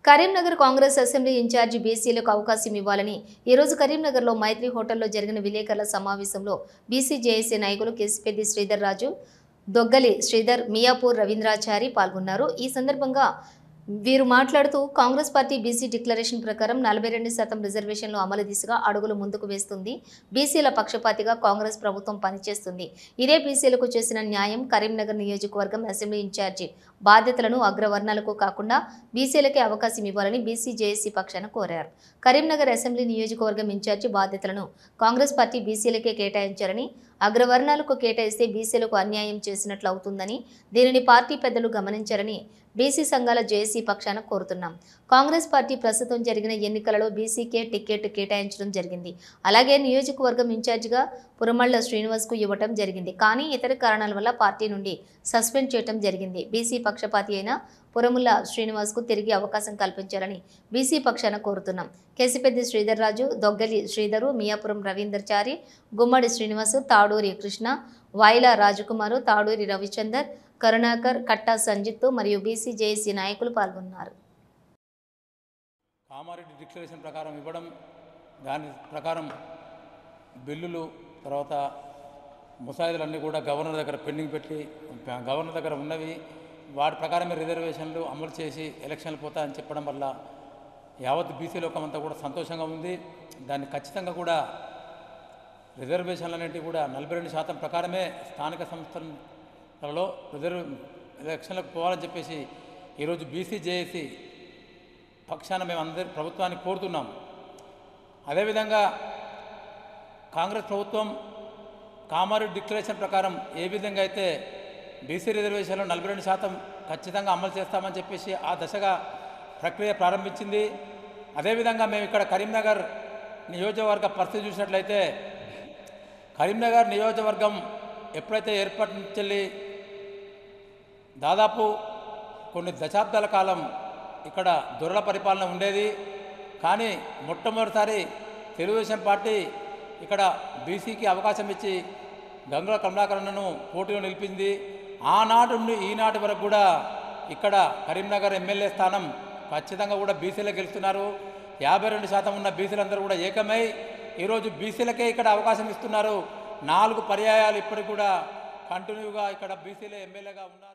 Karimnagar Congress assembly incharge బీసీలకు అవకాశం ఇవ్వాలని ఈ రోజు కరీంనగర్లో మైత్రి హోటల్లో జరిగిన విలేకరుల సమావేశంలో బీసీ జేఏసీ నాయకులు కేసిపెద్ది శ్రీధర్ రాజు, దొగ్గలి శ్రీధర్, మియాపూర్ రవీంద్రాచారి పాల్గొన్నారు. ఈ సందర్భంగా వీరు మాట్లాడుతూ కాంగ్రెస్ పార్టీ బీసీ డిక్లరేషన్ ప్రకారం 42% రిజర్వేషన్లు అమలు దిశగా అడుగులు ముందుకు వేస్తుంది. బీసీల పక్షపాతిగా కాంగ్రెస్ ప్రభుత్వం పనిచేస్తుంది. ఇదే బీసీలకు చేసిన న్యాయం. కరీంనగర్ నియోజకవర్గం అసెంబ్లీ ఇన్ఛార్జి బాధ్యతలను అగ్రవర్ణాలకు కాకుండా బీసీలకే అవకాశం ఇవ్వాలని బీసీ జేఏసీ పక్షాన కోరారు. కరీంనగర్ అసెంబ్లీ నియోజకవర్గం ఇన్ఛార్జి బాధ్యతలను కాంగ్రెస్ పార్టీ బీసీలకే కేటాయించారని, అగ్రవర్ణాలకు కేటాయిస్తే బీసీలకు అన్యాయం చేసినట్లు అవుతుందని, దీనిని పార్టీ పెద్దలు గమనించారని బీసీ సంఘాల జేఏసీ పక్షాన కోరుతున్నాం. కాంగ్రెస్ పార్టీ ప్రస్తుతం జరిగిన ఎన్నికలలో బీసీకే టికెట్ కేటాయించడం జరిగింది. అలాగే నియోజకవర్గం ఇన్ఛార్జిగా పురమళ్ళ శ్రీనివాస్కు ఇవ్వటం జరిగింది. కానీ ఇతర కారణాల వల్ల పార్టీ నుండి సస్పెండ్ చేయడం జరిగింది. బీసీ పక్షపాతి అయిన పురముల శ్రీనివాస్కు తిరిగి అవకాశం కల్పించాలని బీసీ పక్షాన కోరుతున్నాం. కేసిపెద్ది శ్రీధర్ రాజు, దొగ్గలి శ్రీధరు, మియాపురం రవీంద్రచారి, గుమ్మడి శ్రీనివాసు, తాడూరి కృష్ణ, వాయిలా రాజకుమారు, తాడూరి రవిచందర్, కరుణాకర్, కట్టా సంజిత్ మరియు బీసీ జేఏసీ నాయకులు పాల్గొన్నారు. కామారెడ్డి డిక్లరేషన్ ప్రకారం ఇవ్వడం, దాని ప్రకారం బిల్లులు, తర్వాత ముసాయిదాలన్నీ కూడా గవర్నర్ దగ్గర పెండింగ్ పెట్టి, గవర్నర్ దగ్గర ఉన్నవి వాటి ప్రకారమే రిజర్వేషన్లు అమలు చేసి ఎలక్షన్లు పోతాయని చెప్పడం వల్ల యావత్ బీసీ లోకం అంతా కూడా సంతోషంగా ఉంది. దాన్ని ఖచ్చితంగా కూడా రిజర్వేషన్లు అనేటివి కూడా 42% ప్రకారమే స్థానిక సంస్థలలో ఎలక్షన్లకు పోవాలని చెప్పేసి ఈరోజు బీసీ జేఏసీ పక్షాన మేము అందరి ప్రభుత్వాన్ని కోరుతున్నాం. అదేవిధంగా కాంగ్రెస్ ప్రభుత్వం కామారెడ్డి డిక్లరేషన్ ప్రకారం ఏ విధంగా అయితే బీసీ రిజర్వేషన్లు 42% ఖచ్చితంగా అమలు చేస్తామని చెప్పేసి ఆ దశగా ప్రక్రియ ప్రారంభించింది. అదేవిధంగా మేము ఇక్కడ కరీంనగర్ నియోజకవర్గ పరిస్థితి చూసినట్లయితే, కరీంనగర్ నియోజకవర్గం ఎప్పుడైతే ఏర్పాటు నుంచి దాదాపు కొన్ని దశాబ్దాల కాలం ఇక్కడ దొరల పరిపాలన ఉండేది. కానీ మొట్టమొదటిసారి తెలుగుదేశం పార్టీ ఇక్కడ బీసీకి అవకాశం ఇచ్చి గంగుల కమలాకరన్నను పోటీలో నిలిపింది. ఆనాటి నుండి ఈనాటి వరకు కూడా ఇక్కడ కరీంనగర్ ఎమ్మెల్యే స్థానం ఖచ్చితంగా కూడా బీసీలే గెలుస్తున్నారు. 52% ఉన్న బీసీలందరూ కూడా ఏకమై ఈరోజు బీసీలకే ఇక్కడ అవకాశం ఇస్తున్నారు. 4 పర్యాయాలు ఇప్పటికి కూడా కంటిన్యూగా ఇక్కడ బీసీలే ఎమ్మెల్యేగా ఉన్నారు.